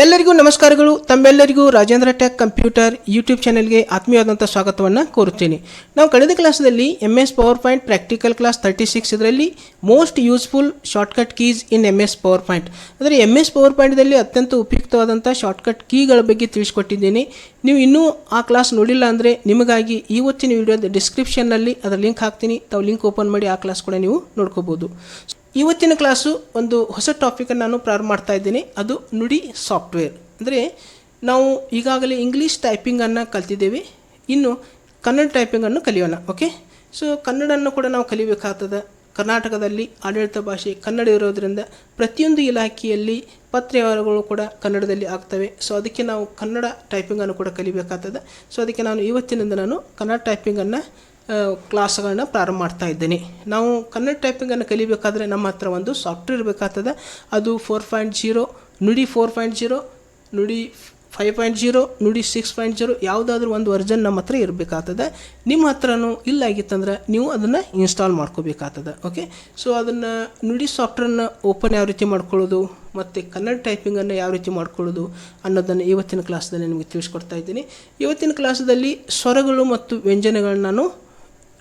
ಎಲ್ಲರಿಗೂ ನಮಸ್ಕಾರಗಳು. ತಮ್ಮೆಲ್ಲರಿಗೂ ರಾಜೇಂದ್ರ ಟೆಕ್ ಕಂಪ್ಯೂಟರ್ ಯೂಟ್ಯೂಬ್ ಚಾನೆಲ್ಗೆ ಆತ್ಮೀಯವಾದಂಥ ಸ್ವಾಗತವನ್ನು ಕೋರುತ್ತೇನೆ. ನಾವು ಕಳೆದ ಕ್ಲಾಸ್ನಲ್ಲಿ MS power point practical class 36 ಇದರಲ್ಲಿ ಮೋಸ್ಟ್ ಯೂಸ್ಫುಲ್ ಶಾರ್ಟ್ಕಟ್ ಕೀಸ್ ಇನ್ MS ಪವರ್ ಪಾಯಿಂಟ್ ಅಂದರೆ MS ಪವರ್ ಪಾಯಿಂಟ್ದಲ್ಲಿ ಅತ್ಯಂತ ಉಪಯುಕ್ತವಾದಂಥ ಶಾರ್ಟ್ಕಟ್ ಕೀಗಳ ಬಗ್ಗೆ ತಿಳಿಸ್ಕೊಟ್ಟಿದ್ದೇನೆ. ನೀವು ಇನ್ನೂ ಆ ಕ್ಲಾಸ್ ನೋಡಿಲ್ಲ ಅಂದರೆ ನಿಮಗಾಗಿ ಇವತ್ತಿನ ವಿಡಿಯೋದ ಡಿಸ್ಕ್ರಿಪ್ಷನ್ನಲ್ಲಿ ಅದರ ಲಿಂಕ್ ಹಾಕ್ತೀನಿ. ತಾವು ಲಿಂಕ್ ಓಪನ್ ಮಾಡಿ ಆ ಕ್ಲಾಸ್ ಕೂಡ ನೀವು ನೋಡ್ಕೋಬೋದು. ಇವತ್ತಿನ ಕ್ಲಾಸು ಒಂದು ಹೊಸ ಟಾಪಿಕನ್ನು ನಾನು ಪ್ರಾರಂಭ ಮಾಡ್ತಾ ಇದ್ದೀನಿ. ಅದು ನುಡಿ ಸಾಫ್ಟ್ವೇರ್. ಅಂದರೆ ನಾವು ಈಗಾಗಲೇ ಇಂಗ್ಲೀಷ್ ಟೈಪಿಂಗನ್ನು ಕಲ್ತಿದ್ದೇವೆ, ಇನ್ನು ಕನ್ನಡ ಟೈಪಿಂಗನ್ನು ಕಲಿಯೋಣ. ಓಕೆ, ಸೊ ಕನ್ನಡನ್ನು ಕೂಡ ನಾವು ಕಲಿಬೇಕಾಗ್ತದೆ. ಕರ್ನಾಟಕದಲ್ಲಿ ಆಡಳಿತ ಭಾಷೆ ಕನ್ನಡ ಇರೋದರಿಂದ ಪ್ರತಿಯೊಂದು ಇಲಾಖೆಯಲ್ಲಿ ಪತ್ರ ವ್ಯವಹಾರಗಳು ಕೂಡ ಕನ್ನಡದಲ್ಲಿ ಆಗ್ತವೆ. ಸೊ ಅದಕ್ಕೆ ನಾವು ಕನ್ನಡ ಟೈಪಿಂಗನ್ನು ಕೂಡ ಕಲಿಬೇಕಾಗ್ತದೆ. ಸೊ ಅದಕ್ಕೆ ನಾನು ಇವತ್ತಿನಿಂದ ಕನ್ನಡ ಟೈಪಿಂಗನ್ನು ಕ್ಲಾಸ್ಗಳನ್ನ ಪ್ರಾರಂಭ ಮಾಡ್ತಾ ಇದ್ದೇನೆ. ನಾವು ಕನ್ನಡ ಟೈಪಿಂಗನ್ನು ಕಲಿಬೇಕಾದ್ರೆ ನಮ್ಮ ಹತ್ರ ಒಂದು ಸಾಫ್ಟ್ವೇರ್ ಇರಬೇಕಾಗ್ತದೆ. ಅದು 4.0, ನುಡಿ 4.0, ನುಡಿ 5.0, ನುಡಿ 6.0 ಯಾವುದಾದ್ರೂ ಒಂದು ವರ್ಜನ್ ನಮ್ಮ ಹತ್ರ ಇರಬೇಕಾಗ್ತದೆ. ನಿಮ್ಮ ಹತ್ರನೂ ಇಲ್ಲಾಗಿತ್ತಂದ್ರೆ ನೀವು ಅದನ್ನು ಇನ್ಸ್ಟಾಲ್ ಮಾಡ್ಕೋಬೇಕಾಗ್ತದೆ. ಓಕೆ, ಸೊ ಅದನ್ನು ನುಡಿ ಸಾಫ್ಟ್ವೇರ್ನ ಓಪನ್ ಯಾವ ರೀತಿ ಮಾಡ್ಕೊಳ್ಳೋದು ಮತ್ತು ಕನ್ನಡ ಟೈಪಿಂಗನ್ನು ಯಾವ ರೀತಿ ಮಾಡ್ಕೊಳ್ಳೋದು ಅನ್ನೋದನ್ನು ಇವತ್ತಿನ ಕ್ಲಾಸ್ದಲ್ಲಿ ನಿಮಗೆ ತಿಳಿಸ್ಕೊಡ್ತಾ ಇದ್ದೀನಿ. ಇವತ್ತಿನ ಕ್ಲಾಸಲ್ಲಿ ಸ್ವರಗಳು ಮತ್ತು ವ್ಯಂಜನಗಳನ್ನ ನಾನು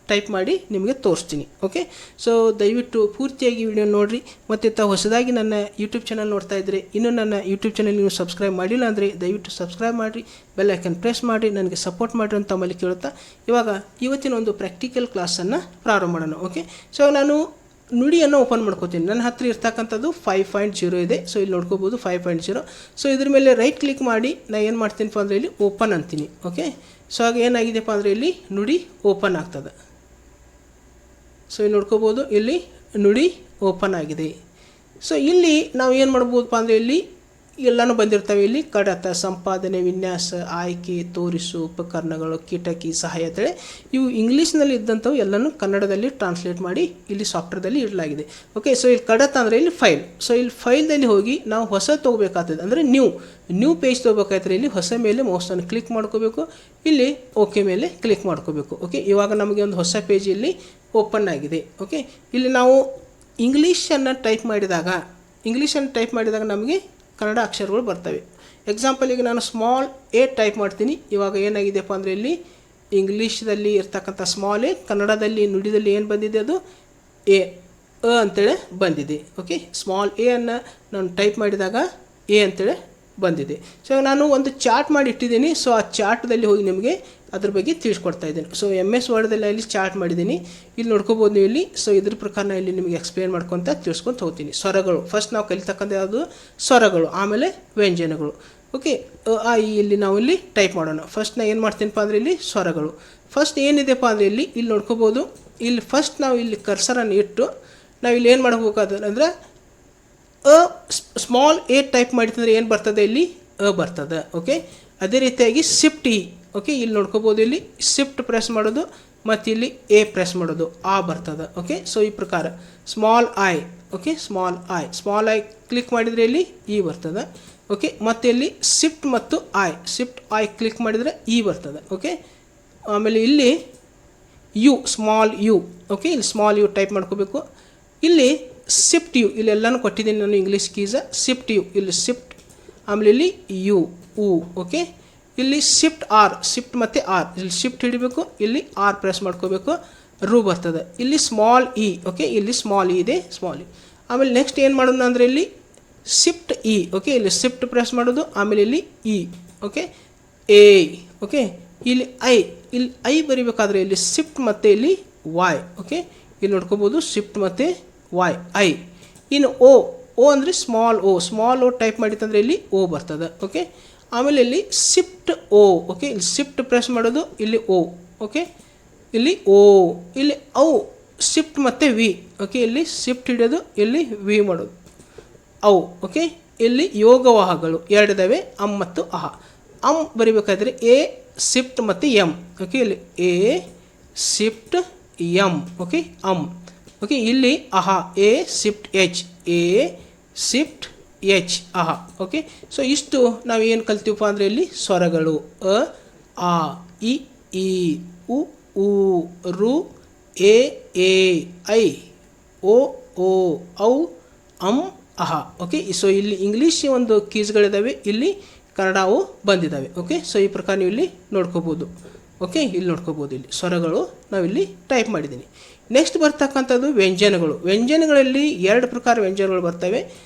ಟೈಪ್ ಮಾಡಿ ನಿಮಗೆ ತೋರಿಸ್ತೀನಿ. ಓಕೆ, ಸೊ ದಯವಿಟ್ಟು ಪೂರ್ತಿಯಾಗಿ ವಿಡಿಯೋ ನೋಡಿರಿ. ಮತ್ತು ತಾವು ಹೊಸದಾಗಿ ನನ್ನ ಯೂಟ್ಯೂಬ್ ಚಾನಲ್ ನೋಡ್ತಾ ಇದ್ದರೆ, ಇನ್ನೂ ನನ್ನ ಯೂಟ್ಯೂಬ್ ಚಾನಲ್ ನೀವು ಸಬ್ಸ್ಕ್ರೈಬ್ ಮಾಡಿಲ್ಲ ಅಂದರೆ ದಯವಿಟ್ಟು ಸಬ್ಸ್ಕ್ರೈಬ್ ಮಾಡಿರಿ, ಬೆಲ್ ಐಕನ್ ಪ್ರೆಸ್ ಮಾಡಿ, ನನಗೆ ಸಪೋರ್ಟ್ ಮಾಡಿರಿ ಅಂತ ತಮ್ಮಲ್ಲಿ ಕೇಳುತ್ತಾ ಇವಾಗ ಇವತ್ತಿನ ಒಂದು ಪ್ರಾಕ್ಟಿಕಲ್ ಕ್ಲಾಸನ್ನು ಪ್ರಾರಂಭ ಮಾಡೋಣ. ಓಕೆ, ಸೊ ನಾನು ನುಡಿಯನ್ನು ಓಪನ್ ಮಾಡ್ಕೋತೀನಿ. ನನ್ನ ಹತ್ರ ಇರ್ತಕ್ಕಂಥದ್ದು 5.0 ಇದೆ. ಸೊ ಇಲ್ಲಿ ನೋಡ್ಕೋಬೋದು 5.0. ಸೊ ಇದ್ರ ಮೇಲೆ ರೈಟ್ ಕ್ಲಿಕ್ ಮಾಡಿ ನಾನು ಏನು ಮಾಡ್ತೀನಪ್ಪ ಅಂದರೆ ಇಲ್ಲಿ ಓಪನ್ ಅಂತೀನಿ. ಓಕೆ, ಸೊ ಆಗ ಏನಾಗಿದೆಪ್ಪ ಅಂದರೆ ಇಲ್ಲಿ ನುಡಿ ಓಪನ್ ಆಗ್ತದೆ. ಸೊ ಇಲ್ಲಿ ನೋಡ್ಕೋಬೋದು, ಇಲ್ಲಿ ನುಡಿ ಓಪನ್ ಆಗಿದೆ. ಸೊ ಇಲ್ಲಿ ನಾವು ಏನು ಮಾಡ್ಬೋದಪ್ಪ ಅಂದರೆ ಇಲ್ಲಿ ಎಲ್ಲನೂ ಬಂದಿರ್ತವೆ. ಇಲ್ಲಿ ಕಡತ, ಸಂಪಾದನೆ, ವಿನ್ಯಾಸ, ಆಯ್ಕೆ, ತೋರಿಸು, ಉಪಕರಣಗಳು, ಕಿಟಕಿ, ಸಹಾಯತಳೆ, ಇವು ಇಂಗ್ಲೀಷ್ನಲ್ಲಿ ಇದ್ದಂಥವು ಎಲ್ಲನೂ ಕನ್ನಡದಲ್ಲಿ ಟ್ರಾನ್ಸ್ಲೇಟ್ ಮಾಡಿ ಇಲ್ಲಿ ಸಾಫ್ಟ್ವೇರ್ದಲ್ಲಿ ಇಡಲಾಗಿದೆ. ಓಕೆ, ಸೊ ಇಲ್ಲಿ ಕಡತ ಅಂದರೆ ಇಲ್ಲಿ ಫೈಲ್. ಸೊ ಇಲ್ಲಿ ಫೈಲ್ದಲ್ಲಿ ಹೋಗಿ ನಾವು ಹೊಸ ತೊಗೋಬೇಕಾಗ್ತದೆ, ಅಂದರೆ ನ್ಯೂ ಪೇಜ್ ತೊಗೋಬೇಕಾದ್ರೆ ಇಲ್ಲಿ ಹೊಸ ಮೇಲೆ ಮೌಸನ್ನು ಕ್ಲಿಕ್ ಮಾಡ್ಕೋಬೇಕು. ಇಲ್ಲಿ ಓಕೆ ಮೇಲೆ ಕ್ಲಿಕ್ ಮಾಡ್ಕೋಬೇಕು. ಓಕೆ, ಇವಾಗ ನಮಗೆ ಒಂದು ಹೊಸ ಪೇಜ್ ಇಲ್ಲಿ ಓಪನ್ ಆಗಿದೆ. ಓಕೆ, ಇಲ್ಲಿ ನಾವು ಇಂಗ್ಲೀಷನ್ನು ಟೈಪ್ ಮಾಡಿದಾಗ ನಮಗೆ ಕನ್ನಡ ಅಕ್ಷರಗಳು ಬರ್ತವೆ. ಎಕ್ಸಾಂಪಲಿಗೆ ನಾನು ಸ್ಮಾಲ್ ಎ ಟೈಪ್ ಮಾಡ್ತೀನಿ. ಇವಾಗ ಏನಾಗಿದೆಯಪ್ಪ ಅಂದರೆ ಇಲ್ಲಿ ಇಂಗ್ಲೀಷ್ದಲ್ಲಿ ಇರ್ತಕ್ಕಂಥ ಸ್ಮಾಲ್ ಎ ಕನ್ನಡದಲ್ಲಿ ನುಡಿದಲ್ಲಿ ಏನು ಬಂದಿದೆ ಅದು ಎ ಅಂತೇಳಿ ಬಂದಿದೆ. ಓಕೆ, ಸ್ಮಾಲ್ ಎ ಅನ್ನು ನಾನು ಟೈಪ್ ಮಾಡಿದಾಗ ಎ ಅಂತೇಳಿ ಬಂದಿದೆ. ಸೊ ನಾನು ಒಂದು ಚಾರ್ಟ್ ಮಾಡಿ ಇಟ್ಟಿದ್ದೀನಿ. ಸೊ ಆ ಚಾರ್ಟ್ದಲ್ಲಿ ಹೋಗಿ ನಿಮಗೆ ಅದ್ರ ಬಗ್ಗೆ ತಿಳಿಸ್ಕೊಡ್ತಾ ಇದ್ದೀನಿ. ಸೊ MS ವರ್ಡಲ್ಲಿ ಅಲ್ಲಿ ಚಾರ್ಟ್ ಮಾಡಿದ್ದೀನಿ, ಇಲ್ಲಿ ನೋಡ್ಕೋಬೋದು ನೀವು ಇಲ್ಲಿ. ಸೊ ಇದ್ರ ಪ್ರಕಾರ ಇಲ್ಲಿ ನಿಮಗೆ ಎಕ್ಸ್ಪ್ಲೇನ್ ಮಾಡ್ಕೊತ ತಿಳಿಸ್ಕೊತ ಹೋಗ್ತೀನಿ. ಸ್ವರಗಳು ಫಸ್ಟ್ ನಾವು ಕಲಿತಕ್ಕಂಥ ಯಾವುದು ಸ್ವರಗಳು, ಆಮೇಲೆ ವ್ಯಂಜನಗಳು. ಓಕೆ, ಇಲ್ಲಿ ನಾವು ಇಲ್ಲಿ ಟೈಪ್ ಮಾಡೋಣ. ಫಸ್ಟ್ ನಾನು ಏನು ಮಾಡ್ತೀನಪ್ಪ ಅಂದರೆ ಇಲ್ಲಿ ಸ್ವರಗಳು ಫಸ್ಟ್ ಏನಿದೆಪ್ಪ ಅಂದರೆ ಇಲ್ಲಿ ನೋಡ್ಕೋಬೋದು. ಇಲ್ಲಿ ಫಸ್ಟ್ ನಾವು ಇಲ್ಲಿ ಕರ್ಸರನ್ನು ಇಟ್ಟು ನಾವು ಇಲ್ಲಿ ಏನು ಮಾಡಬೇಕಾದ್ರೆ ಅಂದರೆ ಸ್ಮಾಲ್ ಎ ಟೈಪ್ ಮಾಡಿದ್ರೆ ಏನು ಬರ್ತದೆ ಇಲ್ಲಿ ಬರ್ತದೆ. ಓಕೆ, ಅದೇ ರೀತಿಯಾಗಿ ಶಿಫ್ಟ್ ಇ. ಓಕೆ, ಇಲ್ಲಿ ನೋಡ್ಕೋಬೋದು, ಇಲ್ಲಿ ಶಿಫ್ಟ್ ಪ್ರೆಸ್ ಮಾಡೋದು ಮತ್ತು ಇಲ್ಲಿ ಎ ಪ್ರೆಸ್ ಮಾಡೋದು ಬರ್ತದೆ. ಓಕೆ, ಸೊ ಈ ಪ್ರಕಾರ small I. Okay, small I click ಮಾಡಿದರೆ ಇಲ್ಲಿ ಇ ಬರ್ತದೆ. ಓಕೆ, ಮತ್ತು ಇಲ್ಲಿ ಶಿಫ್ಟ್ ಮತ್ತು ಶಿಫ್ಟ್ ಐ ಕ್ಲಿಕ್ ಮಾಡಿದರೆ ಇ ಬರ್ತದೆ. ಓಕೆ, ಆಮೇಲೆ ಇಲ್ಲಿ ಯು, ಸ್ಮಾಲ್ ಯು. ಓಕೆ, ಇಲ್ಲಿ ಸ್ಮಾಲ್ ಯು ಟೈಪ್ ಮಾಡ್ಕೋಬೇಕು. ಇಲ್ಲಿ ಶಿಫ್ಟ್ ಯು, ಇಲ್ಲಿ ಎಲ್ಲನೂ ಕೊಟ್ಟಿದ್ದೀನಿ ನಾನು ಇಂಗ್ಲೀಷ್ ಕೀಸ. ಶಿಫ್ಟ್ ಯು, ಇಲ್ಲಿ ಶಿಫ್ಟ್, ಆಮೇಲೆ ಇಲ್ಲಿ ಯು ಉ. ಓಕೆ, ಇಲ್ಲಿ ಶಿಫ್ಟ್ ಆರ್, ಶಿಫ್ಟ್ ಮತ್ತು ಆರ್, ಇಲ್ಲಿ ಶಿಫ್ಟ್ ಹಿಡಿಬೇಕು, ಇಲ್ಲಿ ಆರ್ ಪ್ರೆಸ್ ಮಾಡ್ಕೋಬೇಕು, ರು ಬರ್ತದೆ. ಇಲ್ಲಿ ಸ್ಮಾಲ್ ಇ. ಓಕೆ, ಇಲ್ಲಿ ಸ್ಮಾಲ್ ಇ ಇದೆ, ಸ್ಮಾಲ್ ಇ. ಆಮೇಲೆ ನೆಕ್ಸ್ಟ್ ಏನು ಮಾಡೋಣ ಅಂದರೆ ಇಲ್ಲಿ ಶಿಫ್ಟ್ ಇ. ಓಕೆ, ಇಲ್ಲಿ ಶಿಫ್ಟ್ ಪ್ರೆಸ್ ಮಾಡೋದು, ಆಮೇಲೆ ಇಲ್ಲಿ ಇ. Okay, A. ಓಕೆ, ಇಲ್ಲಿ ಇಲ್ಲಿ ಐ ಬರಿಬೇಕಾದ್ರೆ ಇಲ್ಲಿ ಶಿಫ್ಟ್ ಮತ್ತು ಇಲ್ಲಿ ವಾಯ್. ಓಕೆ, ಇಲ್ಲಿ ನೋಡ್ಕೋಬೋದು ಶಿಫ್ಟ್ ಮತ್ತು ವಾಯ್ ಐ. ಇನ್ನು ಓ ಅಂದರೆ ಸ್ಮಾಲ್ ಓ ಟೈಪ್ ಮಾಡಿತ್ತಂದರೆ ಇಲ್ಲಿ ಓ ಬರ್ತದೆ. ಓಕೆ, ಆಮೇಲೆ ಇಲ್ಲಿ ಶಿಫ್ಟ್ ಓ. ಓಕೆ, ಇಲ್ಲಿ ಶಿಫ್ಟ್ ಪ್ರೆಸ್ ಮಾಡೋದು, ಇಲ್ಲಿ ಓ. ಓಕೆ, ಇಲ್ಲಿ ಓ, ಇಲ್ಲಿ ಶಿಫ್ಟ್ ಮತ್ತು ವಿ. ಓಕೆ, ಇಲ್ಲಿ ಶಿಫ್ಟ್ ಹಿಡಿಯೋದು, ಇಲ್ಲಿ ವಿ ಮಾಡೋದು ಓಕೆ, ಇಲ್ಲಿ ಯೋಗವಾಹಗಳು ಎರಡಿದ್ದಾವೆ, ಅಮ್ ಮತ್ತು ಅಹ. ಬರಿಬೇಕಾದ್ರೆ ಎ ಶಿಫ್ಟ್ ಮತ್ತು ಎಮ್. ಓಕೆ, ಇಲ್ಲಿ ಎ ಶಿಫ್ಟ್ ಎಮ್. ಓಕೆ, ಓಕೆ, ಇಲ್ಲಿ ಅಹ ಎ ಶಿಫ್ಟ್ ಎಚ್, ಎ ಶಿಫ್ಟ್ ಎಚ್ ಅಹ. ಓಕೆ, ಸೊ ಇಷ್ಟು ನಾವು ಏನು ಕಲ್ತೀವಪ್ಪ ಅಂದರೆ ಇಲ್ಲಿ ಸ್ವರಗಳು ಆ ಇ ಈ ಉ ಊ ರು ಎ ಐ ಓ ಔ ಅಂ ಅಹ. ಓಕೆ, ಸೊ ಇಲ್ಲಿ ಇಂಗ್ಲೀಷ್ ಒಂದು ಕೀಸ್ಗಳಿದ್ದಾವೆ, ಇಲ್ಲಿ ಕನ್ನಡವು ಬಂದಿದ್ದಾವೆ. ಓಕೆ, ಸೊ ಈ ಪ್ರಕಾರ ನೀವು ಇಲ್ಲಿ ನೋಡ್ಕೋಬೋದು. ಓಕೆ, ಇಲ್ಲಿ ನೋಡ್ಕೋಬೋದು, ಇಲ್ಲಿ ಸ್ವರಗಳು ನಾವಿಲ್ಲಿ ಟೈಪ್ ಮಾಡಿದ್ದೀನಿ. ನೆಕ್ಸ್ಟ್ ಬರ್ತಕ್ಕಂಥದ್ದು ವ್ಯಂಜನಗಳು. ವ್ಯಂಜನಗಳಲ್ಲಿ 2 ಪ್ರಕಾರ ವ್ಯಂಜನಗಳು ಬರ್ತವೆ.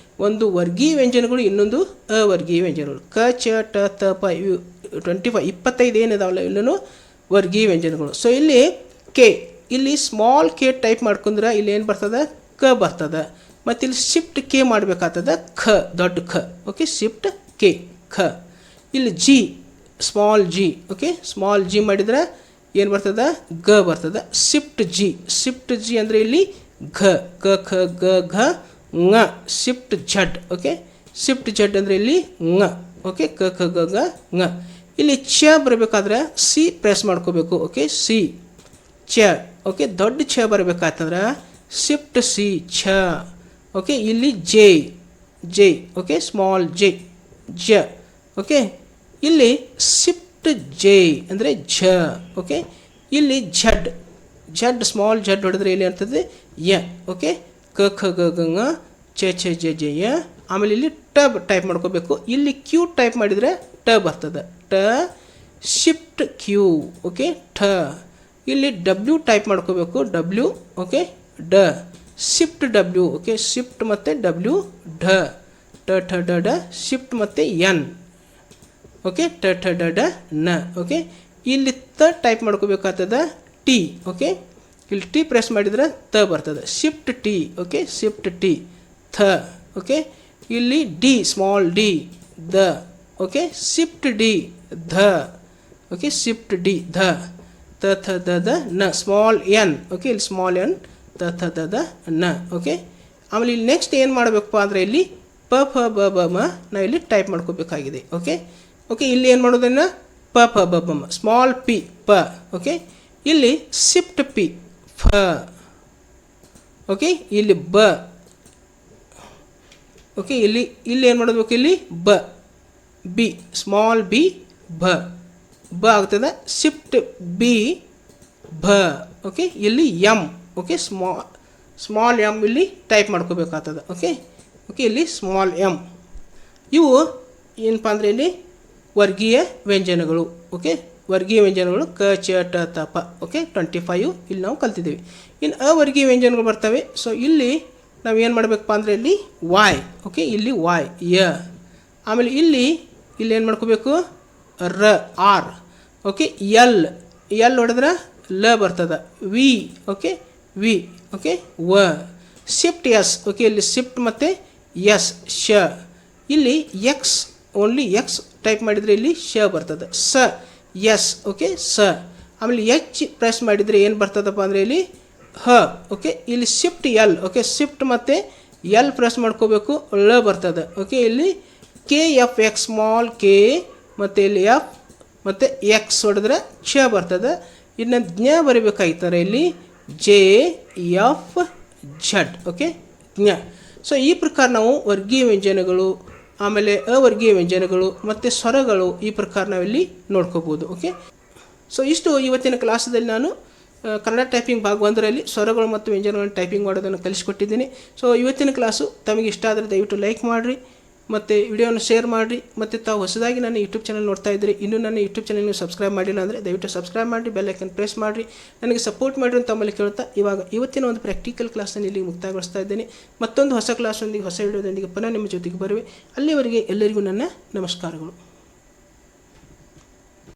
ಒಂದು ವರ್ಗೀಯ ವ್ಯಂಜನಗಳು, ಇನ್ನೊಂದು ಅವರ್ಗೀಯ ವ್ಯಂಜನಗಳು. ಕ, ಚ, ಟ, ತ, ಪ ಇವು 25 ಏನಿದಾವಲ್ಲ ಇಲ್ಲೂ ವರ್ಗೀಯ ವ್ಯಂಜನಗಳು. ಸೊ ಇಲ್ಲಿ ಕೆ, ಇಲ್ಲಿ ಸ್ಮಾಲ್ ಕೆ ಟೈಪ್ ಮಾಡ್ಕೊಂಡ್ರೆ ಇಲ್ಲಿ ಏನು ಬರ್ತದೆ, ಕ ಬರ್ತದೆ. ಮತ್ತು ಇಲ್ಲಿ ಶಿಫ್ಟ್ ಕೆ ಮಾಡಬೇಕಾಗ್ತದೆ, ಖ ದೊಡ್ಡ ಖ. ಓಕೆ, ಶಿಫ್ಟ್ ಕೆ ಖ. ಇಲ್ಲಿ G, small G. Okay, small G ಮಾಡಿದರೆ ಏನು ಬರ್ತದೆ, ಗ ಬರ್ತದೆ. ಶಿಫ್ಟ್ ಜಿ ಅಂದರೆ ಇಲ್ಲಿ ಘ, ಕ ಖ ಗ ಘ ङ. Shift Z. Okay, shift Z ಅಂದರೆ ಇಲ್ಲಿ ङ. ಓಕೆ, ಕ ಖ ಗ ಗ ङ. ಇಲ್ಲಿ ಚ ಬರಬೇಕಾದ್ರೆ ಸಿ ಪ್ರೆಸ್ ಮಾಡ್ಕೋಬೇಕು. ಓಕೆ, ಸಿ ಚ. ಓಕೆ, ದೊಡ್ಡ ಛ ಬರಬೇಕಾಯ್ತಂದ್ರೆ ಶಿಫ್ಟ್ ಸಿ ಛ. ಓಕೆ, ಇಲ್ಲಿ ಜೆ. ಓಕೆ, ಸ್ಮಾಲ್ ಜೆ ಜ. ಓಕೆ, ಇಲ್ಲಿ ಶಿಫ್ಟ್ ಜೆ ಅಂದರೆ ಝ. ಓಕೆ, ಇಲ್ಲಿ ಝಡ್ ಸ್ಮಾಲ್ ಝಡ್ ಹೊಡೆದ್ರೆ ಇಲ್ಲಿ ಅಂತಂದರೆ ಯ. ಓಕೆ, ಕ ಖ ಗ ಗ ङ, ಚ ಛ ಜ ಜ ಯ. ಆಮೇಲೆ ಇಲ್ಲಿ ಟ ಟೈಪ್ ಮಾಡ್ಕೋಬೇಕು. ಇಲ್ಲಿ ಕ್ಯೂ ಟೈಪ್ ಮಾಡಿದರೆ ಟ ಬರ್ತದೆ, ಟ. Shift Q. ಓಕೆ, ಠ. ಇಲ್ಲಿ ಡಬ್ಲ್ಯೂ ಟೈಪ್ ಮಾಡ್ಕೋಬೇಕು, ಡಬ್ಲ್ಯೂ. ಓಕೆ, ಡ. Shift W. ಓಕೆ, ಶಿಫ್ಟ್ ಮತ್ತು ಡಬ್ಲ್ಯೂ, ಢ. ಟ ಠ ಡ ಡ. ಶಿಫ್ಟ್ ಮತ್ತು ಎನ್. ಓಕೆ, ಟ ಠ ಡ ಡ ನ. ಓಕೆ, ಇಲ್ಲಿ ತ ಟೈಪ್ ಮಾಡ್ಕೋಬೇಕಾಗ್ತದೆ, ಟಿ. ಓಕೆ, ಇಲ್ಲಿ ಟಿ ಪ್ರೆಸ್ ಮಾಡಿದರೆ ತ ಬರ್ತದೆ, shift T. Okay, shift T ಥ. ಓಕೆ, ಇಲ್ಲಿ ಡಿ, ಸ್ಮಾಲ್ ಡಿ ದ. ಓಕೆ, ಶಿಫ್ಟ್ ಡಿ ಧ. ಓಕೆ, ಶಿಫ್ಟ್ ಡಿ ಧ. ತ ಥ ದ ದ ನ, ಸ್ಮಾಲ್ ಎನ್. ಓಕೆ, ಇಲ್ಲಿ ಸ್ಮಾಲ್ ಎನ್, ತ ಥ ದ ದ ನ. ಓಕೆ, ಆಮೇಲೆ ಇಲ್ಲಿ ನೆಕ್ಸ್ಟ್ ಏನು ಮಾಡಬೇಕಪ್ಪ ಅಂದರೆ ಇಲ್ಲಿ ಪ ಫ ಬ ಬ ಮ ನಾವಿಲ್ಲಿ ಟೈಪ್ ಮಾಡ್ಕೋಬೇಕಾಗಿದೆ. ಓಕೆ, ಇಲ್ಲಿ ಏನು ಮಾಡೋದನ್ನು ಪ ಫ ಬ ಬ ಮ, ಸ್ಮಾಲ್ ಪಿ ಪ. ಓಕೆ, ಇಲ್ಲಿ ಶಿಫ್ಟ್ ಪಿ ಫ. ಓಕೆ, ಇಲ್ಲಿ ಬ. ಓಕೆ, ಇಲ್ಲಿ ಏನು ಮಾಡಬೇಕು, ಇಲ್ಲಿ ಬಿ, ಸ್ಮಾಲ್ ಬಿ ಭ ಆಗ್ತದೆ. ಶಿಫ್ಟ್ ಬಿ ಭ. ಓಕೆ, ಇಲ್ಲಿ ಎಮ್. ಓಕೆ, ಸ್ಮಾಲ್ ಎಮ್ ಇಲ್ಲಿ ಟೈಪ್ ಮಾಡ್ಕೋಬೇಕಾಗ್ತದೆ. ಓಕೆ, ಇಲ್ಲಿ ಸ್ಮಾಲ್ ಎಮ್. ಇವು ಏನಪ್ಪ ಅಂದರೆ ಇಲ್ಲಿ ವರ್ಗೀಯ ವ್ಯಂಜನಗಳು. ಓಕೆ, ವರ್ಗೀಯ ವ್ಯಂಜನಗಳು ಕ ಚ ಟ ತ ಪ. ಓಕೆ, 25 ಇಲ್ಲಿ ನಾವು ಕಲ್ತಿದ್ದೀವಿ. ಇನ್ನು ಅವರ್ಗೀಯ ವ್ಯಂಜನಗಳು ಬರ್ತವೆ. ಸೊ ಇಲ್ಲಿ ನಾವು ಏನು ಮಾಡಬೇಕಪ್ಪ ಅಂದರೆ ಇಲ್ಲಿ ವಾಯ್. ಓಕೆ, ಇಲ್ಲಿ ವಾಯ್ ಯ. ಆಮೇಲೆ ಇಲ್ಲಿ ಏನು ಮಾಡ್ಕೋಬೇಕು, ರ ಆರ್. ಓಕೆ, ಎಲ್ ಹೊಡೆದ್ರೆ ಲ ಬರ್ತದೆ, ವಿ. Okay, V. ಓಕೆ, ವ. Shift S. ಓಕೆ, ಇಲ್ಲಿ ಶಿಫ್ಟ್ ಮತ್ತು ಎಸ್ ಶ. ಇಲ್ಲಿ ಎಕ್ಸ್, ಓನ್ಲಿ ಎಕ್ಸ್ ಟೈಪ್ ಮಾಡಿದರೆ ಇಲ್ಲಿ ಶ ಬರ್ತದೆ, ಸ ಎಸ್. ಓಕೆ, ಸ. ಆಮೇಲೆ ಎಚ್ ಪ್ರೆಸ್ ಮಾಡಿದರೆ ಏನು ಬರ್ತದಪ್ಪ ಅಂದರೆ ಇಲ್ಲಿ ಹ. ಓಕೆ, ಇಲ್ಲಿ ಶಿಫ್ಟ್ ಎಲ್. ಓಕೆ, ಶಿಫ್ಟ್ ಮತ್ತು ಎಲ್ ಪ್ರೆಸ್ ಮಾಡ್ಕೋಬೇಕು, ಳ ಬರ್ತದೆ. ಓಕೆ, ಇಲ್ಲಿ K F X, small K ಮತ್ತು ಇಲ್ಲಿ ಎಫ್ ಮತ್ತು ಎಕ್ಸ್ ಹೊಡೆದ್ರೆ ಕ್ಷ ಬರ್ತದೆ. ಇನ್ನು ಜ್ಞ ಬರೀಬೇಕಾಯ್ತಾರೆ ಇಲ್ಲಿ ಜೆ ಎಫ್ ಝಡ್. ಓಕೆ, ಜ್ಞ. ಸೊ ಈ ಪ್ರಕಾರ ನಾವು ವರ್ಗೀಯ ವ್ಯಂಜನಗಳು, ಆಮೇಲೆ ಅವರ್ಗೀಯ ವ್ಯಂಜನಗಳು ಮತ್ತು ಸ್ವರಗಳು ಈ ಪ್ರಕಾರ ನಾವಿಲ್ಲಿ ನೋಡ್ಕೋಬೋದು. ಓಕೆ, ಸೊ ಇಷ್ಟು ಇವತ್ತಿನ ಕ್ಲಾಸದಲ್ಲಿ ನಾನು ಕನ್ನಡ ಟೈಪಿಂಗ್ ಭಾಗ 1ರಲ್ಲಿ ಸ್ವರಗಳು ಮತ್ತು ವ್ಯಂಜನಗಳನ್ನು ಟೈಪಿಂಗ್ ಮಾಡೋದನ್ನು ಕಲಿಸ್ಕೊಟ್ಟಿದ್ದೀನಿ. ಸೊ ಇವತ್ತಿನ ಕ್ಲಾಸು ತಮಗೆ ಇಷ್ಟ ಆದರೆ ದಯವಿಟ್ಟು ಲೈಕ್ ಮಾಡಿರಿ ಮತ್ತು ವಿಡಿಯೋನ ಶೇರ್ ಮಾಡಿರಿ. ಮತ್ತು ತಾವು ಹೊಸದಾಗಿ ನನ್ನ ಯೂಟ್ಯೂಬ್ ಚಾನಲ್ ನೋಡ್ತಾ ಇದ್ದರೆ, ಇನ್ನೂ ನನ್ನ ಯೂಟ್ಯೂಬ್ ಚಾನಲ್ನ ಸಬ್ಸ್ಕ್ರೈಬ್ ಮಾಡಿಲ್ಲ ಅಂದರೆ ದಯವಿಟ್ಟು ಸಬ್ಸ್ಕ್ರೈಬ್ ಮಾಡಿ, ಬೆಲ್ ಐಕನ್ ಪ್ರೆಸ್ ಮಾಡಿರಿ, ನನಗೆ ಸಪೋರ್ಟ್ ಮಾಡಿರಿ ಅಂತ ತಮ್ಮಲ್ಲಿ ಕೇಳ್ತಾ ಇವತ್ತಿನ ಒಂದು ಪ್ರಾಕ್ಟಿಕಲ್ ಕ್ಲಾಸನ್ನು ಇಲ್ಲಿ ಮುಕ್ತಾಯಗೊಳಿಸ್ತಾ ಇದ್ದೇನೆ. ಮತ್ತೊಂದು ಹೊಸ ಕ್ಲಾಸೊಂದಿಗೆ, ಹೊಸ ವಿಡಿಯೋದೊಂದಿಗೆ ಪುನಃ ನಿಮ್ಮ ಜೊತೆಗೆ ಬರುವೆ. ಅಲ್ಲಿವರೆಗೆ ಎಲ್ಲರಿಗೂ ನನ್ನ ನಮಸ್ಕಾರಗಳು.